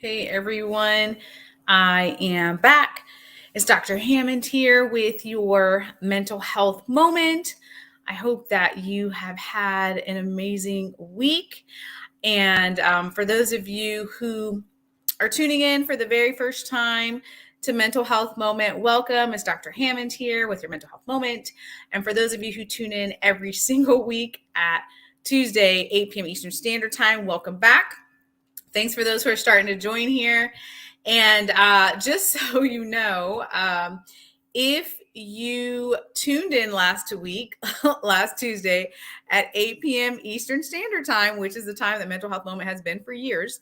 Hey everyone, I am back. It's Dr. Hammond here with your mental health moment. I hope that you have had an amazing week. And for those of you who are tuning in for the very first time to Mental Health Moment, welcome. It's Dr. Hammond here with your Mental Health Moment. And for those of you who tune in every single week at Tuesday, 8 p.m. Eastern Standard Time, welcome back. Thanks for those who are starting to join here. And just so you know, if you tuned in last Tuesday at 8 p.m. Eastern Standard Time, which is the time that Mental Health Moment has been for years,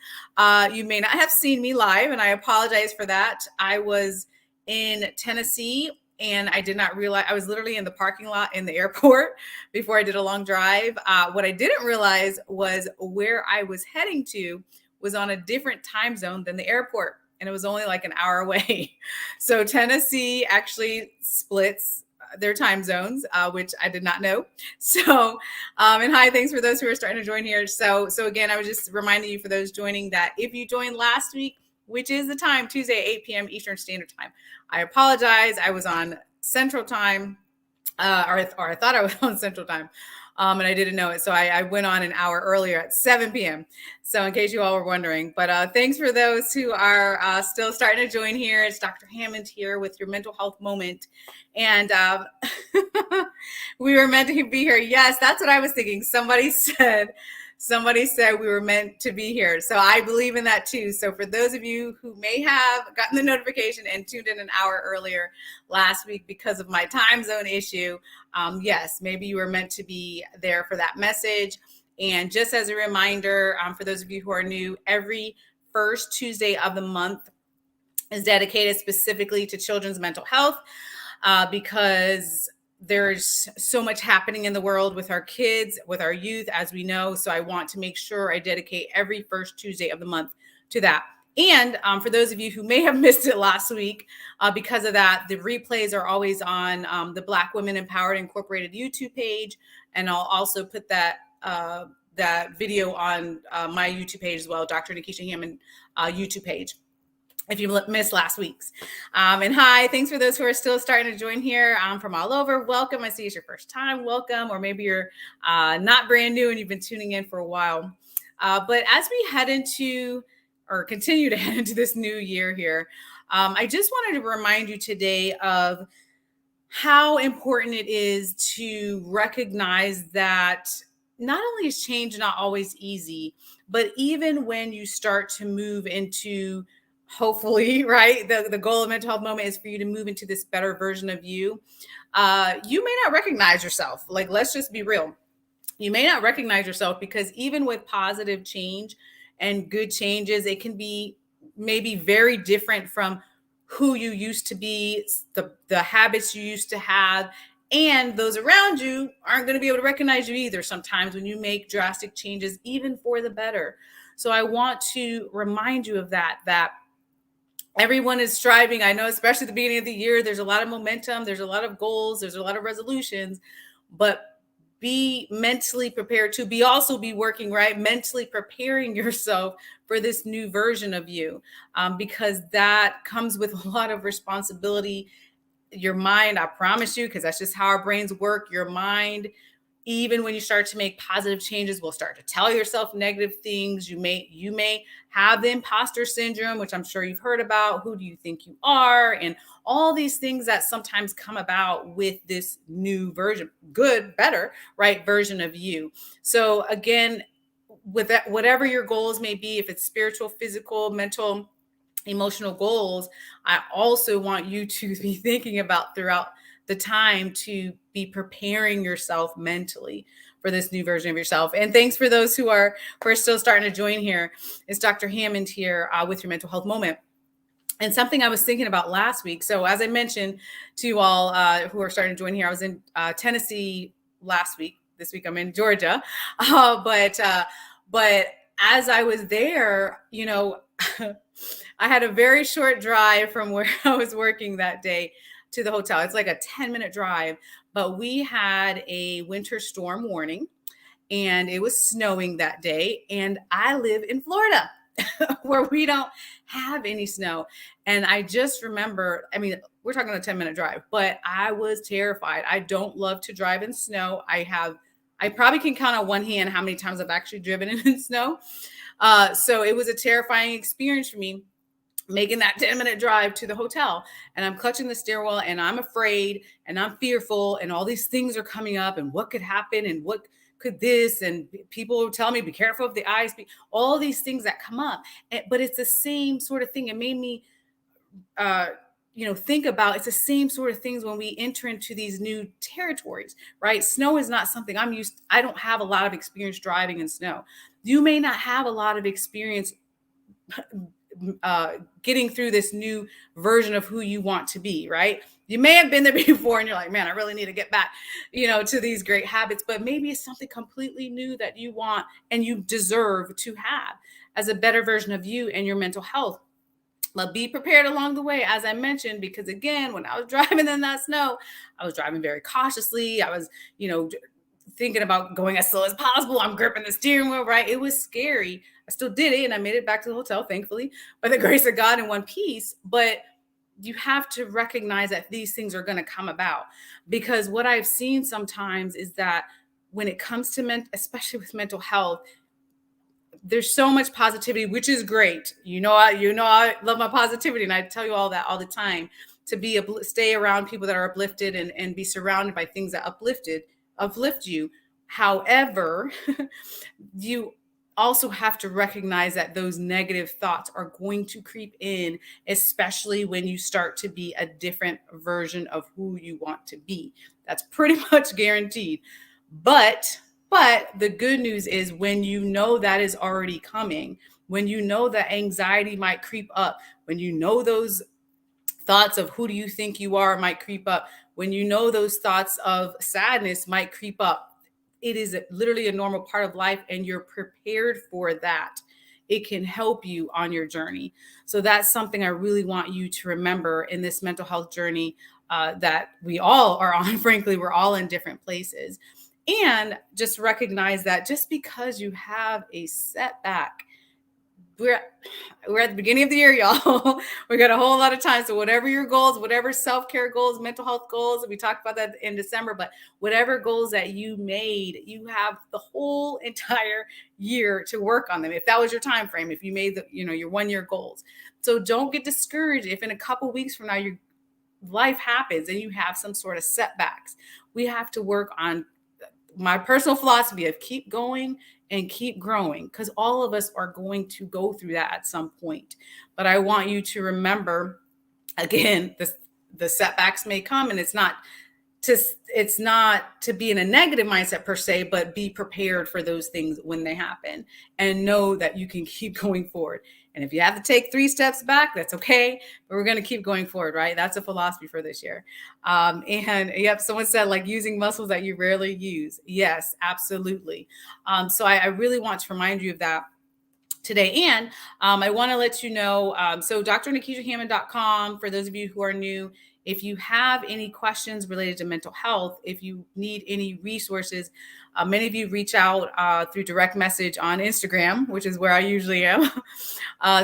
you may not have seen me live, and I apologize for that. I was in Tennessee, and I did not realize I was literally in the parking lot in the airport before I did a long drive. What I didn't realize was where I was heading to was on a different time zone than the airport, and it was only like an hour away. So Tennessee actually splits their time zones, which I did not know. So, and hi, thanks for those who are starting to join here. So again, I was just reminding you for those joining that if you joined last week, which is the time, Tuesday, 8 p.m. Eastern Standard Time, I apologize. I was on Central Time, or I thought I was on Central Time. And I didn't know it. So I went on an hour earlier at 7 p.m. So in case you all were wondering, but thanks for those who are still starting to join here. It's Dr. Hammond here with your mental health moment. And we were meant to be here. Yes, that's what I was thinking. Somebody said we were meant to be here. So I believe in that too. So for those of you who may have gotten the notification and tuned in an hour earlier last week because of my time zone issue, yes, maybe you were meant to be there for that message. And just as a reminder, for those of you who are new, every first Tuesday of the month is dedicated specifically to children's mental health because there's so much happening in the world with our kids, with our youth, as we know. So I want to make sure I dedicate every first Tuesday of the month to that. And for those of you who may have missed it last week, because of that, the replays are always on the Black Women Empowered Incorporated YouTube page. And I'll also put that video on my YouTube page as well, Dr. Nikisha Hammond YouTube page, if you missed last week's. And hi, thanks for those who are still starting to join here from all over. Welcome. I see it's your first time. Welcome. Or maybe you're not brand new and you've been tuning in for a while. But as we head into or continue to head into this new year here, I just wanted to remind you today of how important it is to recognize that not only is change not always easy, but even when you start to move into, hopefully, right, the goal of Mental Health Moment is for you to move into this better version of you. You may not recognize yourself. Like, let's just be real. You may not recognize yourself because even with positive change and good changes, it can be maybe very different from who you used to be, the habits you used to have, and those around you aren't going to be able to recognize you either sometimes when you make drastic changes, even for the better. So I want to remind you of that everyone is striving. I know, especially at the beginning of the year, there's a lot of momentum, there's a lot of goals, there's a lot of resolutions, but be mentally prepared to also be working, right? Mentally preparing yourself for this new version of you, because that comes with a lot of responsibility. Your mind, I promise you, because that's just how our brains work. Your mind, even when you start to make positive changes, will start to tell yourself negative things. You may have the imposter syndrome, which I'm sure you've heard about. Who do you think you are? And all these things that sometimes come about with this new version, good, better, right, version of you. So again, with that, whatever your goals may be, if it's spiritual, physical, mental, emotional goals, I also want you to be thinking about throughout the time to be preparing yourself mentally for this new version of yourself. And thanks for those who are still starting to join here. It's Dr. Hammond here with your mental health moment. And something I was thinking about last week. So as I mentioned to you all who are starting to join here, I was in Tennessee last week. This week I'm in Georgia. But as I was there, you know, I had a very short drive from where I was working that day to the hotel. It's like a 10-minute drive, but we had a winter storm warning and it was snowing that day. And I live in Florida. where we don't have any snow. And I just remember, I mean, we're talking a 10-minute drive, but I was terrified. I don't love to drive in snow. I probably can count on one hand how many times I've actually driven in snow. So it was a terrifying experience for me making that 10-minute drive to the hotel, and I'm clutching the stairwell and I'm afraid and I'm fearful and all these things are coming up and what could happen and what could this, and people tell me be careful of the ice, all these things that come up. But it's the same sort of thing. It made me uh think about, it's the same sort of things when we enter into these new territories, right? Snow is not something I don't have a lot of experience driving in snow. You may not have a lot of experience getting through this new version of who you want to be, right? You may have been there before and you're like, man, I really need to get back, to these great habits, but maybe it's something completely new that you want and you deserve to have as a better version of you and your mental health. But be prepared along the way, as I mentioned, because again, when I was driving in that snow, I was driving very cautiously. I was, thinking about going as slow as possible. I'm gripping the steering wheel, right? It was scary. I still did it and I made it back to the hotel, thankfully, by the grace of God in one piece. But you have to recognize that these things are going to come about, because what I've seen sometimes is that when it comes to especially with mental health, there's so much positivity, which is great. I love my positivity, and I tell you all that all the time, to stay around people that are uplifted and be surrounded by things that uplift you. However, you also have to recognize that those negative thoughts are going to creep in, especially when you start to be a different version of who you want to be. That's pretty much guaranteed. But the good news is, when you know that is already coming, when you know that anxiety might creep up, when you know those thoughts of who do you think you are might creep up, when you know those thoughts of sadness might creep up, it is literally a normal part of life and you're prepared for that. It can help you on your journey. So that's something I really want you to remember in this mental health journey that we all are on. Frankly, we're all in different places. And just recognize that just because you have a setback, we're at the beginning of the year, y'all. We got a whole lot of time. So whatever your goals, whatever self-care goals, mental health goals, we talked about that in December, but whatever goals that you made, you have the whole entire year to work on them. If that was your time frame, if you made your 1 year goals. So don't get discouraged if in a couple weeks from now your life happens and you have some sort of setbacks. We have to work on my personal philosophy of keep going and keep growing, because all of us are going to go through that at some point. But I want you to remember, again, the setbacks may come, and it's not to be in a negative mindset per se, but be prepared for those things when they happen and know that you can keep going forward. And if you have to take 3 steps back, that's okay, but we're going to keep going forward, right? That's a philosophy for this year. And yep, someone said like using muscles that you rarely use. Yes, absolutely. So I really want to remind you of that today. And I want to let you know, so drnikishahammond.com, for those of you who are new, if you have any questions related to mental health, if you need any resources, many of you reach out through direct message on Instagram, which is where I usually am,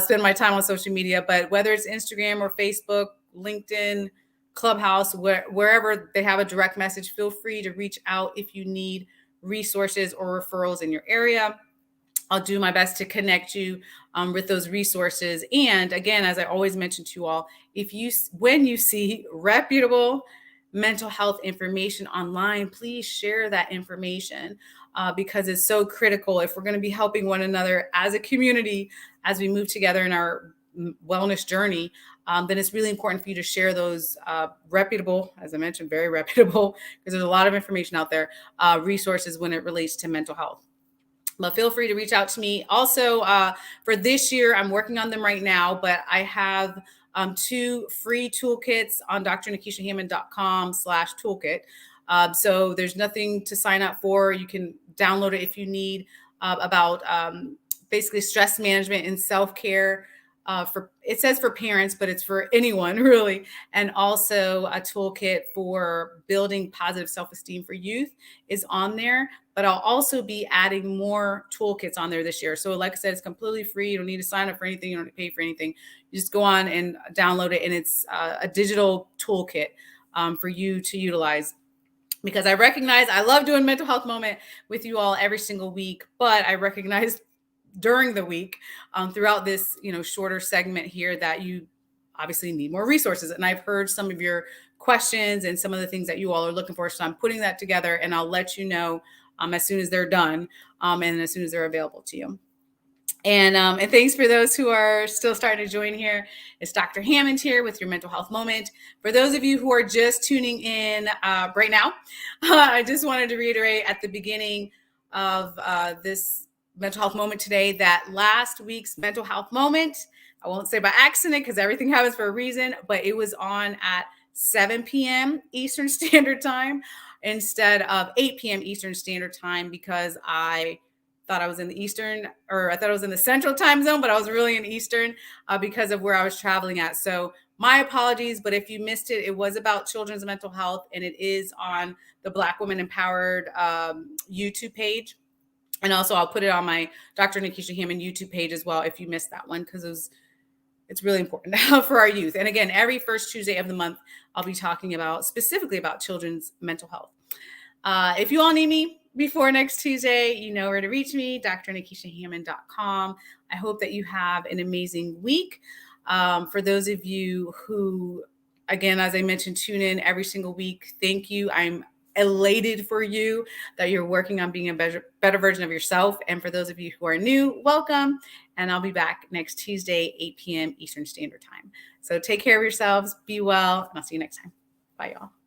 spend my time on social media. But whether it's Instagram or Facebook, LinkedIn, Clubhouse, wherever they have a direct message, feel free to reach out if you need resources or referrals in your area. I'll do my best to connect you with those resources. And again, as I always mention to you all, when you see reputable mental health information online, please share that information because it's so critical if we're going to be helping one another as a community as we move together in our wellness journey. Then it's really important for you to share those reputable, as I mentioned, very reputable, because there's a lot of information out there, resources when it relates to mental health. But feel free to reach out to me. Also, for this year, I'm working on them right now, but I have 2 free toolkits on drnikishahammond.com/toolkit. So there's nothing to sign up for. You can download it if you need, about basically stress management and self-care it says for parents, but it's for anyone really. And also a toolkit for building positive self-esteem for youth is on there. But I'll also be adding more toolkits on there this year. So like I said, it's completely free. You don't need to sign up for anything. You don't need to pay for anything. You just go on and download it. And it's a digital toolkit for you to utilize. Because I recognize I love doing mental health moment with you all every single week, but I recognize during the week, throughout this shorter segment here, that you obviously need more resources. And I've heard some of your questions and some of the things that you all are looking for. So I'm putting that together, and I'll let you know as soon as they're done, and as soon as they're available to you. And thanks for those who are still starting to join here. It's Dr. Hammond here with your mental health moment. For those of you who are just tuning in right now, I just wanted to reiterate at the beginning of this mental health moment today that last week's mental health moment, I won't say by accident because everything happens for a reason, but it was on at 7 p.m. Eastern Standard Time instead of 8 p.m. Eastern Standard Time, because I thought I was in the Eastern, or I thought I was in the Central time zone, but I was really in Eastern because of where I was traveling at. So my apologies, but if you missed it, it was about children's mental health, and it is on the Black Women Empowered YouTube page. And also I'll put it on my Dr. Nikisha Hammond YouTube page as well if you missed that one, because it's really important for our youth. And again, every first Tuesday of the month, I'll be talking specifically about children's mental health. If you all need me before next Tuesday, you know where to reach me, drnikishahammond.com. I hope that you have an amazing week. For those of you who, again, as I mentioned, tune in every single week, thank you. I'm elated for you that you're working on being a better version of yourself. And for those of you who are new, welcome. And I'll be back next Tuesday, 8 p.m. Eastern Standard Time. So take care of yourselves, be well, and I'll see you next time. Bye, y'all.